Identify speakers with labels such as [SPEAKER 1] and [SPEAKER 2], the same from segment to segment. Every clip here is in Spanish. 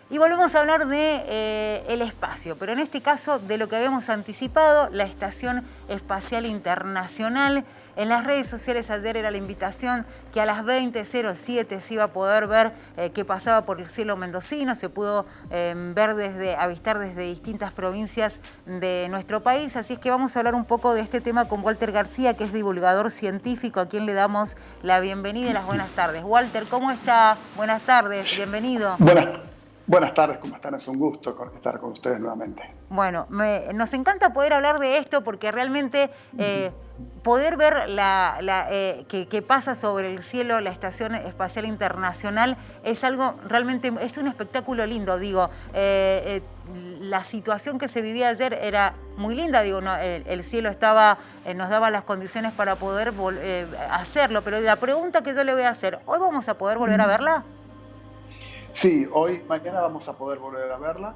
[SPEAKER 1] Y volvemos a hablar de el espacio, pero en este caso de lo que habíamos anticipado, la Estación Espacial Internacional. En las redes sociales ayer era la invitación que a las 20:07 se iba a poder ver qué pasaba por el cielo mendocino, se pudo avistar desde distintas provincias de nuestro país, así es que vamos a hablar un poco de este tema con Walter García, que es divulgador científico, a quien le damos la bienvenida y las buenas tardes. Walter, ¿cómo está? Buenas tardes, bienvenido.
[SPEAKER 2] Buenas tardes, ¿cómo están? Es un gusto estar con ustedes nuevamente.
[SPEAKER 1] Bueno, nos encanta poder hablar de esto porque realmente poder ver que pasa sobre el cielo la Estación Espacial Internacional es algo realmente, es un espectáculo lindo, digo. La situación que se vivía ayer era muy linda, digo, no, el cielo estaba, nos daba las condiciones para poder hacerlo, pero la pregunta que yo le voy a hacer, ¿hoy vamos a poder volver a verla?
[SPEAKER 2] Sí, mañana vamos a poder volver a verla,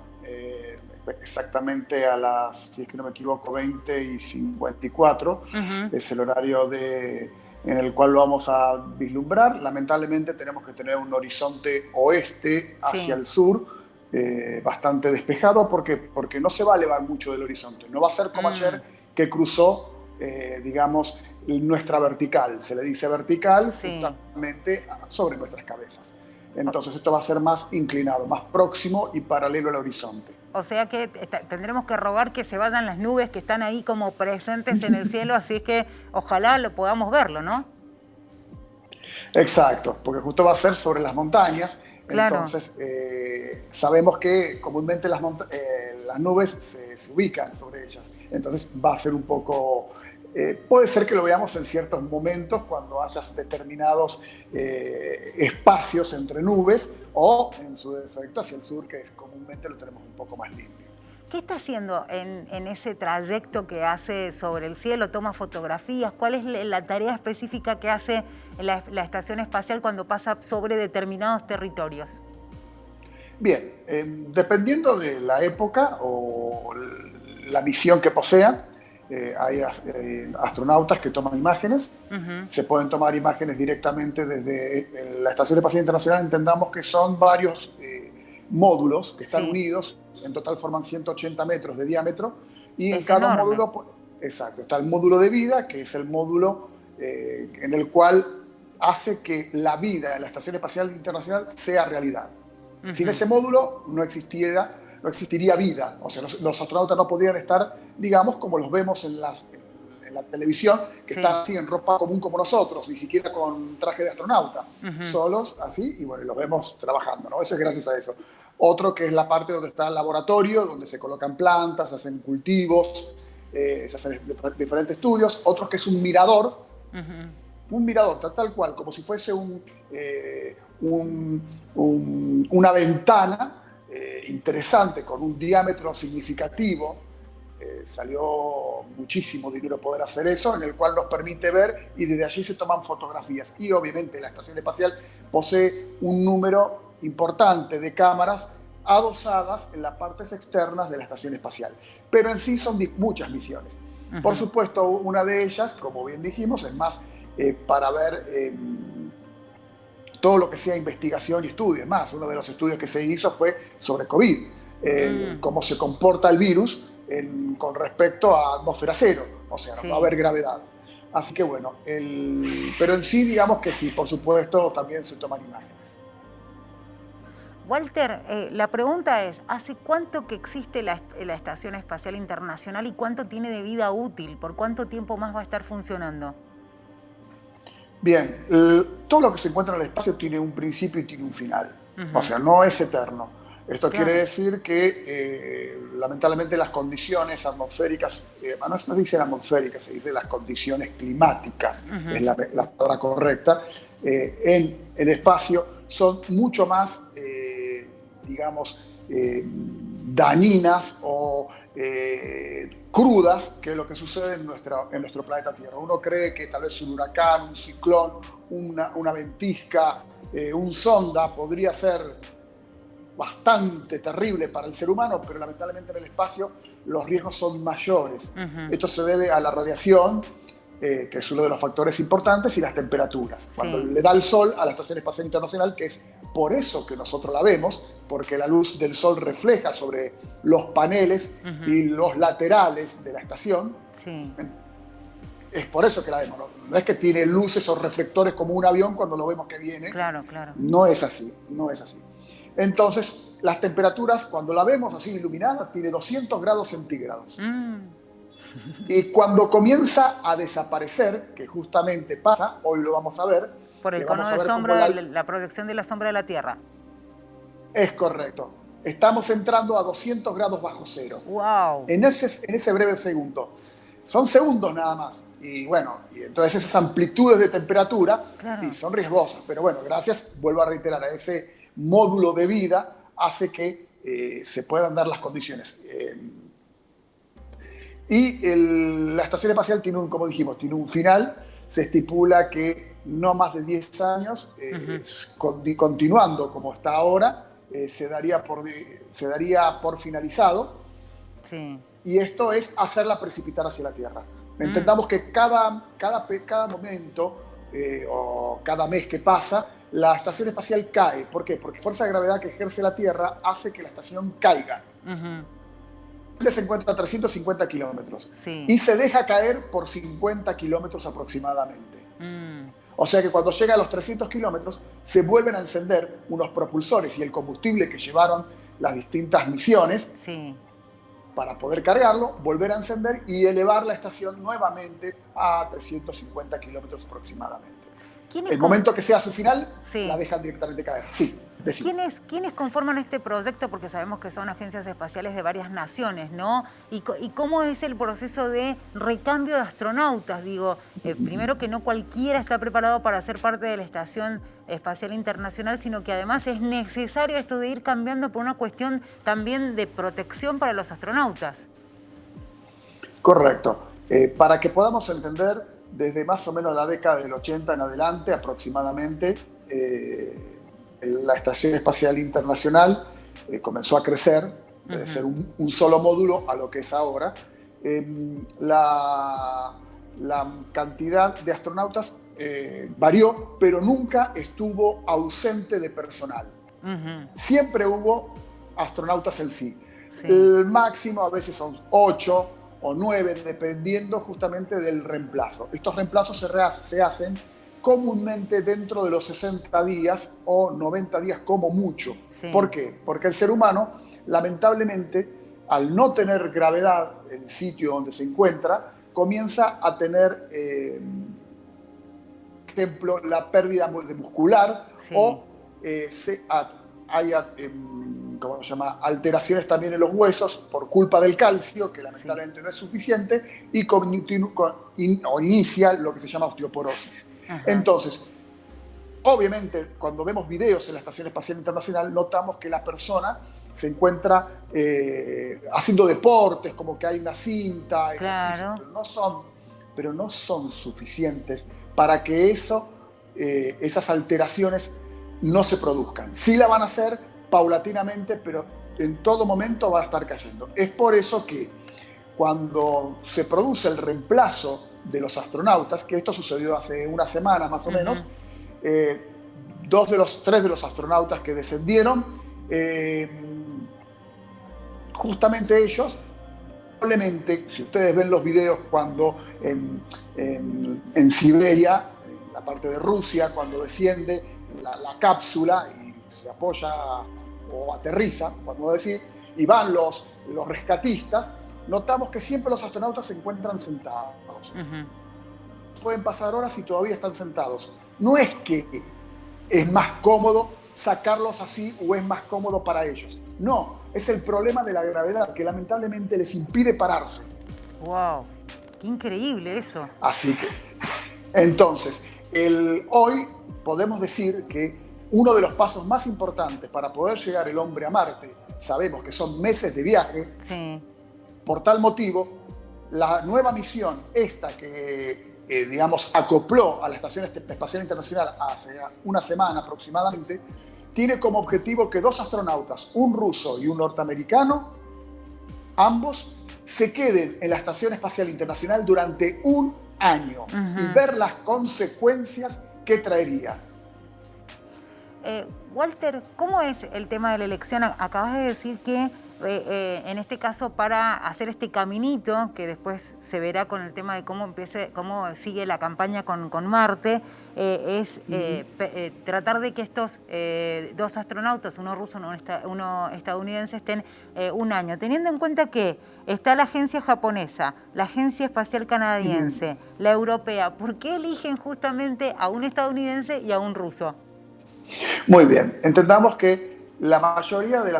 [SPEAKER 2] exactamente a las, si es que no me equivoco, 20:54. Es el horario en el cual lo vamos a vislumbrar. Lamentablemente tenemos que tener un horizonte oeste hacia el sur, bastante despejado, porque no se va a elevar mucho del horizonte. No va a ser como ayer, que cruzó, digamos, nuestra vertical. Se le dice vertical justamente sobre nuestras cabezas. Entonces esto va a ser más inclinado, más próximo y paralelo al horizonte.
[SPEAKER 1] O sea que tendremos que rogar que se vayan las nubes que están ahí como presentes en el cielo, así es que ojalá lo podamos verlo, ¿no?
[SPEAKER 2] Exacto, porque justo va a ser sobre las montañas. Claro. Entonces sabemos que comúnmente las nubes se ubican sobre ellas. Entonces va a ser un poco... puede ser que lo veamos en ciertos momentos cuando hayas determinados espacios entre nubes, o en su defecto hacia el sur, que comúnmente lo tenemos un poco más limpio.
[SPEAKER 1] ¿Qué está haciendo en ese trayecto que hace sobre el cielo? ¿Toma fotografías? ¿Cuál es la tarea específica que hace la estación espacial cuando pasa sobre determinados territorios?
[SPEAKER 2] Bien, dependiendo de la época o la misión que posea, hay astronautas que toman imágenes. Se pueden tomar imágenes directamente desde la Estación Espacial Internacional. Entendamos que son varios módulos que están unidos. En total forman 180 metros de diámetro. Y en cada módulo, exacto, está el módulo de vida, que es el módulo en el cual hace que la vida en la Estación Espacial Internacional sea realidad. Sin ese módulo no existiría vida. O sea, los astronautas no podrían estar, digamos, como los vemos en la televisión, que están así en ropa común como nosotros, ni siquiera con traje de astronauta, solos, así, y bueno, los vemos trabajando, ¿no? Eso es gracias a eso. Otro que es la parte donde está el laboratorio, donde se colocan plantas, se hacen cultivos, se hacen diferentes estudios. Otro que es un mirador, un mirador tal cual, como si fuese una ventana interesante, con un diámetro significativo. Salió muchísimo dinero poder hacer eso, en el cual nos permite ver, y desde allí se toman fotografías. Y obviamente la estación espacial posee un número importante de cámaras adosadas en las partes externas de la estación espacial. Pero en sí son muchas misiones. Por supuesto, una de ellas, como bien dijimos, es más para ver todo lo que sea investigación y estudio. Es más, uno de los estudios que se hizo fue sobre COVID, cómo se comporta el virus con respecto a atmósfera cero, o sea, no va a haber gravedad. Así que bueno, pero en sí, digamos que sí, por supuesto, también se toman imágenes.
[SPEAKER 1] Walter, la pregunta es, ¿hace cuánto que existe la Estación Espacial Internacional y cuánto tiene de vida útil? ¿Por cuánto tiempo más va a estar funcionando?
[SPEAKER 2] Bien, todo lo que se encuentra en el espacio tiene un principio y tiene un final. O sea, no es eterno. Esto quiere decir que lamentablemente las condiciones atmosféricas, no se dice atmosféricas, se dice las condiciones climáticas, es la palabra correcta, en el espacio son mucho más, digamos, dañinas o crudas que lo que sucede en nuestro planeta Tierra. Uno cree que tal vez un huracán, un ciclón, una ventisca, un sonda podría ser bastante terrible para el ser humano, pero lamentablemente en el espacio los riesgos son mayores. Esto se debe a la radiación que es uno de los factores importantes, y las temperaturas. Cuando
[SPEAKER 1] Sí.
[SPEAKER 2] le da el sol a la Estación Espacial Internacional, que es por eso que nosotros la vemos, porque la luz del sol refleja sobre los paneles y los laterales de la estación,
[SPEAKER 1] Sí.
[SPEAKER 2] es por eso que la vemos. No es que tiene luces o reflectores como un avión cuando lo vemos que viene.
[SPEAKER 1] Claro, claro.
[SPEAKER 2] No es así, no es así. Entonces, las temperaturas, cuando la vemos así iluminada, tiene 200 grados centígrados. Y cuando comienza a desaparecer, que justamente pasa, hoy lo vamos a ver.
[SPEAKER 1] Por el
[SPEAKER 2] que
[SPEAKER 1] cono
[SPEAKER 2] vamos a
[SPEAKER 1] de
[SPEAKER 2] ver cómo
[SPEAKER 1] sombra, la proyección de la sombra de la Tierra.
[SPEAKER 2] Es correcto. Estamos entrando a 200 grados bajo cero.
[SPEAKER 1] ¡Wow!
[SPEAKER 2] En ese breve segundo. Son segundos nada más. Y bueno, y entonces esas amplitudes de temperatura,
[SPEAKER 1] Claro.
[SPEAKER 2] y son riesgosas. Pero bueno, gracias, vuelvo a reiterar, a ese módulo de vida hace que se puedan dar las condiciones. La Estación Espacial tiene como dijimos, tiene un final. Se estipula que no más de 10 años, continuando como está ahora, se daría por finalizado.
[SPEAKER 1] Sí.
[SPEAKER 2] Y esto es hacerla precipitar hacia la Tierra. Entendamos que cada momento o cada mes que pasa, la Estación Espacial cae. ¿Por qué? Porque fuerza de gravedad que ejerce la Tierra hace que la estación caiga. Se encuentra a 350 kilómetros.
[SPEAKER 1] Sí.
[SPEAKER 2] Y se deja caer por 50 kilómetros aproximadamente. O sea que cuando llega a los 300 kilómetros, se vuelven a encender unos propulsores y el combustible que llevaron las distintas misiones.
[SPEAKER 1] Sí.
[SPEAKER 2] Para poder cargarlo, volver a encender y elevar la estación nuevamente a 350 kilómetros aproximadamente. El momento que sea su final,
[SPEAKER 1] sí,
[SPEAKER 2] la dejan directamente caer. Sí,
[SPEAKER 1] ¿Quiénes conforman este proyecto? Porque sabemos que son agencias espaciales de varias naciones, ¿no? ¿Y cómo es el proceso de recambio de astronautas? Digo, primero que no cualquiera está preparado para ser parte de la Estación Espacial Internacional, sino que además es necesario esto de ir cambiando por una cuestión también de protección para los astronautas.
[SPEAKER 2] Correcto. Para que podamos entender, desde más o menos la década del 80 en adelante aproximadamente, la Estación Espacial Internacional comenzó a crecer, de ser un solo módulo a lo que es ahora. La cantidad de astronautas varió, pero nunca estuvo ausente de personal. Siempre hubo astronautas en sí. El máximo a veces son 8 o 9, dependiendo justamente del reemplazo. Estos reemplazos se hacen comúnmente dentro de los 60 días o 90 días como mucho.
[SPEAKER 1] Sí.
[SPEAKER 2] ¿Por qué? Porque el ser humano, lamentablemente, al no tener gravedad en el sitio donde se encuentra, comienza a tener, por ejemplo, la pérdida muscular, sí, o hay ¿cómo se llama? Alteraciones también en los huesos por culpa del calcio, que lamentablemente sí, no es suficiente, o inicia lo que se llama osteoporosis. Ajá. Entonces, obviamente, cuando vemos videos en la Estación Espacial Internacional, notamos que la persona se encuentra haciendo deportes, como que hay una cinta,
[SPEAKER 1] claro,
[SPEAKER 2] pero no son suficientes para que esas alteraciones no se produzcan. Sí la van a hacer paulatinamente, pero en todo momento va a estar cayendo. Es por eso que cuando se produce el reemplazo de los astronautas, que esto sucedió hace una semana más o menos, 3 de los astronautas que descendieron, justamente ellos, probablemente, si ustedes ven los videos cuando en Siberia, en la parte de Rusia, cuando desciende la cápsula y se apoya o aterriza, podemos decir, y van los rescatistas, notamos que siempre los astronautas se encuentran sentados. Pueden pasar horas y todavía están sentados. No es que es más cómodo sacarlos así o es más cómodo para ellos. No, es el problema de la gravedad que lamentablemente les impide pararse.
[SPEAKER 1] ¡Wow! ¡Qué increíble eso!
[SPEAKER 2] Así que, entonces, hoy podemos decir que uno de los pasos más importantes para poder llegar el hombre a Marte, sabemos que son meses de viaje,
[SPEAKER 1] sí,
[SPEAKER 2] por tal motivo, la nueva misión, esta que digamos, acopló a la Estación Espacial Internacional hace una semana aproximadamente, tiene como objetivo que 2 astronautas, un ruso y un norteamericano, ambos se queden en la Estación Espacial Internacional durante 1 año y ver las consecuencias que traería.
[SPEAKER 1] Walter, ¿cómo es el tema de la elección? Acabas de decir que en este caso para hacer este caminito, que después se verá con el tema de cómo sigue la campaña con Marte, es tratar de que estos dos astronautas, uno ruso, uno estadounidense, estén un año. Teniendo en cuenta que está la agencia japonesa, la agencia espacial canadiense, la europea, ¿por qué eligen justamente a un estadounidense y a un ruso?
[SPEAKER 2] Muy bien, entendamos que la mayoría de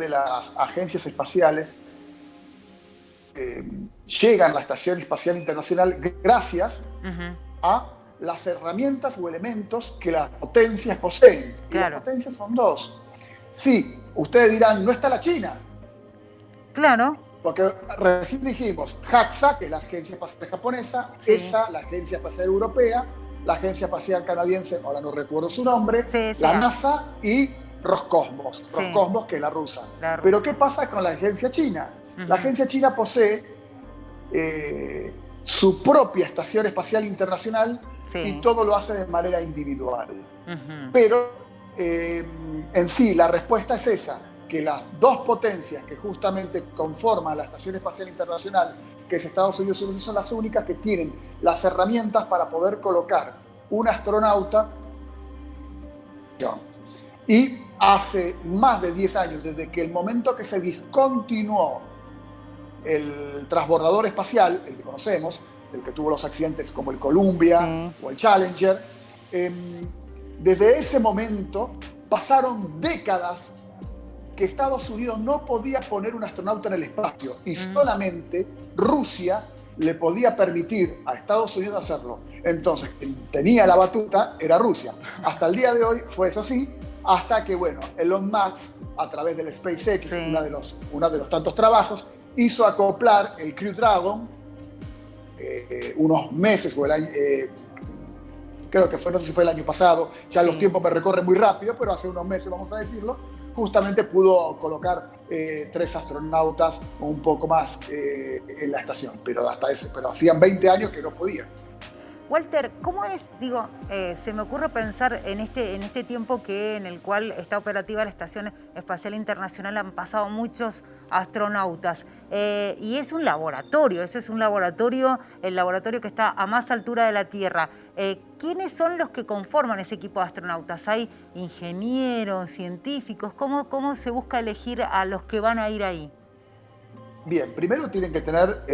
[SPEAKER 2] las agencias espaciales llegan a la Estación Espacial Internacional gracias a las herramientas o elementos que las potencias poseen. Claro. Y las potencias son dos. Sí, ustedes dirán, no está la China.
[SPEAKER 1] Claro.
[SPEAKER 2] Porque recién dijimos, JAXA, que es la agencia espacial japonesa, ESA, la agencia espacial europea, la agencia espacial canadiense, ahora no recuerdo su nombre, la NASA y Roscosmos, Roscosmos, que es la rusa. Pero ¿qué pasa con la agencia china? La agencia china posee su propia estación espacial internacional y todo lo hace de manera individual. Pero en sí la respuesta es esa, que las dos potencias que justamente conforman la Estación Espacial Internacional, que es Estados Unidos y Rusia, son las únicas que tienen las herramientas para poder colocar un astronauta. Y hace más de 10 años, desde que el momento que se discontinuó el transbordador espacial, el que conocemos, el que tuvo los accidentes como el Columbia o el Challenger, desde ese momento pasaron décadas que Estados Unidos no podía poner un astronauta en el espacio y solamente Rusia le podía permitir a Estados Unidos hacerlo. Entonces, quien tenía la batuta era Rusia. Hasta el día de hoy fue eso así, hasta que, bueno, Elon Musk, a través del SpaceX, uno de los tantos trabajos, hizo acoplar el Crew Dragon unos meses, o el año, creo que fue, no sé si fue el año pasado, ya los tiempos me recorren muy rápido, pero hace unos meses, vamos a decirlo, justamente pudo colocar 3 astronautas o un poco más en la estación, pero hacían 20 años que no podían.
[SPEAKER 1] Walter, ¿cómo es? Digo, se me ocurre pensar en este tiempo en el cual está operativa la Estación Espacial Internacional, han pasado muchos astronautas y es un laboratorio, ese es un laboratorio, el laboratorio que está a más altura de la Tierra. ¿Quiénes son los que conforman ese equipo de astronautas? ¿Hay ingenieros, científicos? ¿Cómo se busca elegir a los que van a ir ahí?
[SPEAKER 2] Bien, primero tienen que tener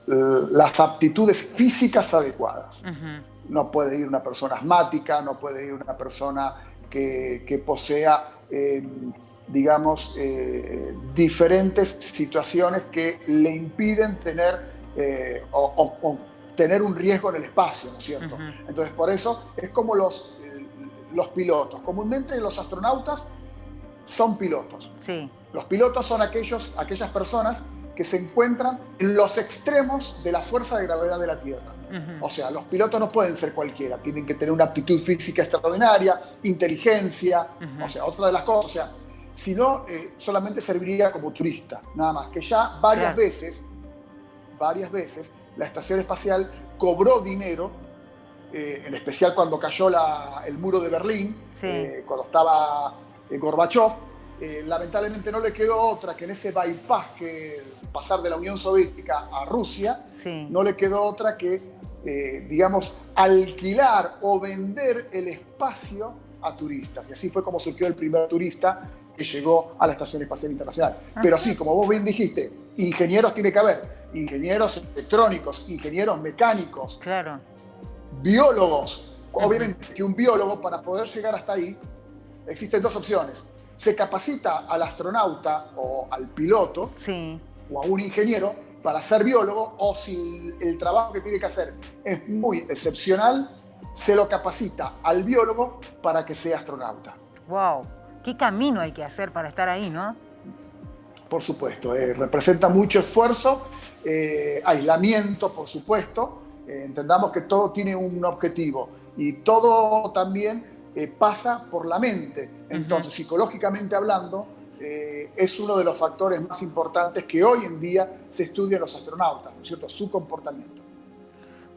[SPEAKER 2] las aptitudes físicas adecuadas. No puede ir una persona asmática, no puede ir una persona que posea, digamos, diferentes situaciones que le impiden tener o tener un riesgo en el espacio, ¿no es cierto? Entonces, por eso es como los pilotos. Comúnmente los astronautas son pilotos. Los pilotos son aquellas personas que se encuentran en los extremos de la fuerza de gravedad de la Tierra. O sea, los pilotos no pueden ser cualquiera, tienen que tener una aptitud física extraordinaria, inteligencia, o sea, otra de las cosas, o sea, si no, solamente serviría como turista, nada más, que ya varias veces, la Estación Espacial cobró dinero, en especial cuando cayó el muro de Berlín, cuando estaba Gorbachev. Lamentablemente no le quedó otra que en ese bypass, que pasar de la Unión Soviética a Rusia, no le quedó otra que, digamos, alquilar o vender el espacio a turistas. Y así fue como surgió el primer turista que llegó a la Estación Espacial Internacional. Pero sí, como vos bien dijiste, ingenieros tiene que haber, ingenieros electrónicos, ingenieros mecánicos, biólogos. Obviamente que un biólogo, para poder llegar hasta ahí, existen dos opciones. Se capacita al astronauta o al piloto o a un ingeniero para ser biólogo, o si el trabajo que tiene que hacer es muy excepcional, se lo capacita al biólogo para que sea astronauta.
[SPEAKER 1] ¡Wow! ¿Qué camino hay que hacer para estar ahí, no?
[SPEAKER 2] Por supuesto, representa mucho esfuerzo, aislamiento, por supuesto. Entendamos que todo tiene un objetivo y todo también pasa por la mente. Entonces, psicológicamente hablando, es uno de los factores más importantes que hoy en día se estudia en los astronautas, ¿no es cierto? Su comportamiento.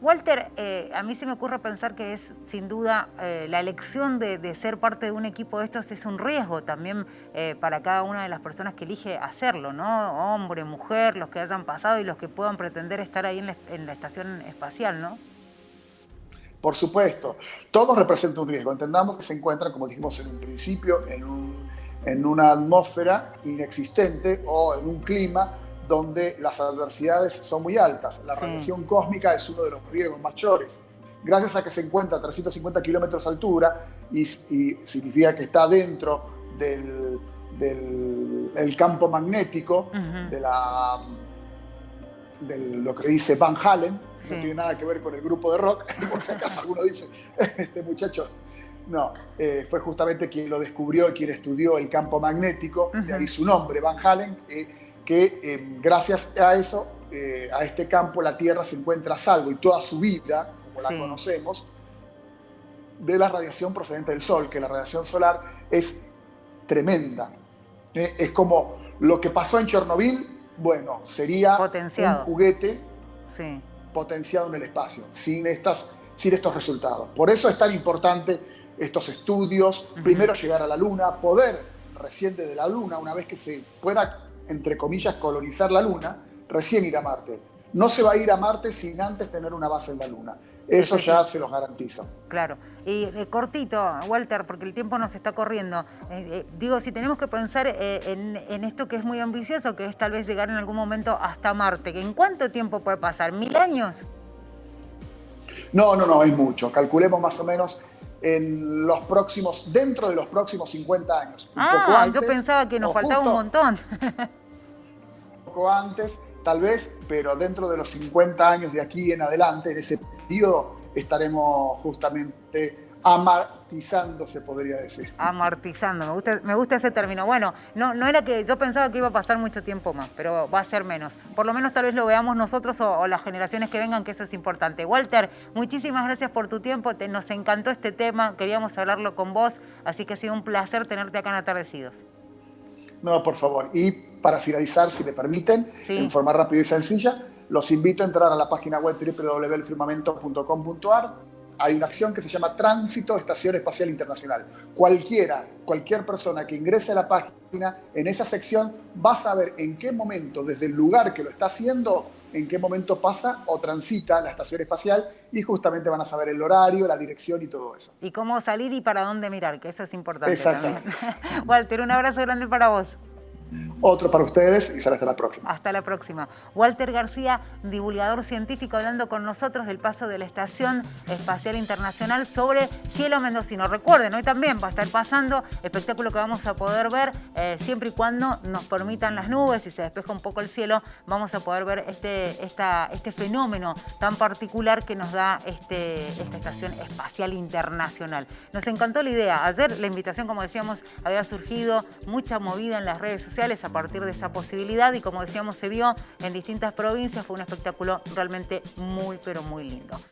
[SPEAKER 1] Walter, a mí se me ocurre pensar que es sin duda la elección de ser parte de un equipo de estos es un riesgo también para cada una de las personas que elige hacerlo, ¿no? Hombre, mujer, los que hayan pasado y los que puedan pretender estar ahí en la estación espacial, ¿no?
[SPEAKER 2] Por supuesto, todo representa un riesgo. Entendamos que se encuentran, como dijimos en un principio, en una atmósfera inexistente o en un clima donde las adversidades son muy altas. La radiación cósmica es uno de los riesgos mayores. Gracias a que se encuentra a 350 kilómetros de altura y significa que está dentro del campo magnético, de lo que dice Van Halen, no tiene nada que ver con el grupo de rock, por si acaso alguno dice, este muchacho, no, fue justamente quien lo descubrió y quien estudió el campo magnético, de ahí su nombre, Van Halen, que gracias a eso, a este campo, la Tierra se encuentra a salvo y toda su vida, como la conocemos, de la radiación procedente del Sol, que la radiación solar es tremenda. Es como lo que pasó en Chernobyl, bueno, sería un juguete potenciado en el espacio, sin estos resultados. Por eso es tan importante estos estudios, primero llegar a la Luna, poder recién desde la Luna, una vez que se pueda, entre comillas, colonizar la Luna, recién ir a Marte. No se va a ir a Marte sin antes tener una base en la Luna. Eso ya se los garantizo.
[SPEAKER 1] Claro. Y cortito, Walter, porque el tiempo nos está corriendo. Digo, si tenemos que pensar en esto que es muy ambicioso, que es tal vez llegar en algún momento hasta Marte, ¿en cuánto tiempo puede pasar? ¿1000 años?
[SPEAKER 2] No, es mucho. Calculemos más o menos dentro de los próximos 50 años. Un poco antes,
[SPEAKER 1] yo pensaba que nos faltaba un montón.
[SPEAKER 2] Un poco antes, tal vez, pero dentro de los 50 años de aquí en adelante, en ese periodo, estaremos justamente amartizando, se podría decir.
[SPEAKER 1] Amartizando, me gusta ese término. Bueno, no era que yo pensaba que iba a pasar mucho tiempo más, pero va a ser menos. Por lo menos tal vez lo veamos nosotros o las generaciones que vengan, que eso es importante. Walter, muchísimas gracias por tu tiempo, nos encantó este tema, queríamos hablarlo con vos, así que ha sido un placer tenerte acá en Atardecidos.
[SPEAKER 2] No, por favor. Y para finalizar, si me permiten, en forma rápida y sencilla, los invito a entrar a la página web www.elfirmamento.com.ar. Hay una acción que se llama Tránsito Estación Espacial Internacional. Cualquier persona que ingrese a la página, en esa sección va a saber en qué momento, desde el lugar que lo está haciendo, en qué momento pasa o transita la estación espacial y justamente van a saber el horario, la dirección y todo eso.
[SPEAKER 1] Y cómo salir y para dónde mirar, que eso es importante.
[SPEAKER 2] Exactamente.
[SPEAKER 1] También. Walter, un abrazo grande para vos.
[SPEAKER 2] Otro para ustedes y será hasta la próxima.
[SPEAKER 1] Hasta la próxima. Walter García, divulgador científico, hablando con nosotros del paso de la Estación Espacial Internacional sobre cielo mendocino. Recuerden, hoy también va a estar pasando, espectáculo que vamos a poder ver siempre y cuando nos permitan las nubes y se despeja un poco el cielo, vamos a poder ver este fenómeno tan particular que nos da esta Estación Espacial Internacional. Nos encantó la idea. Ayer la invitación, como decíamos, había surgido mucha movida en las redes sociales a partir de esa posibilidad y como decíamos se vio en distintas provincias, fue un espectáculo realmente muy pero muy lindo.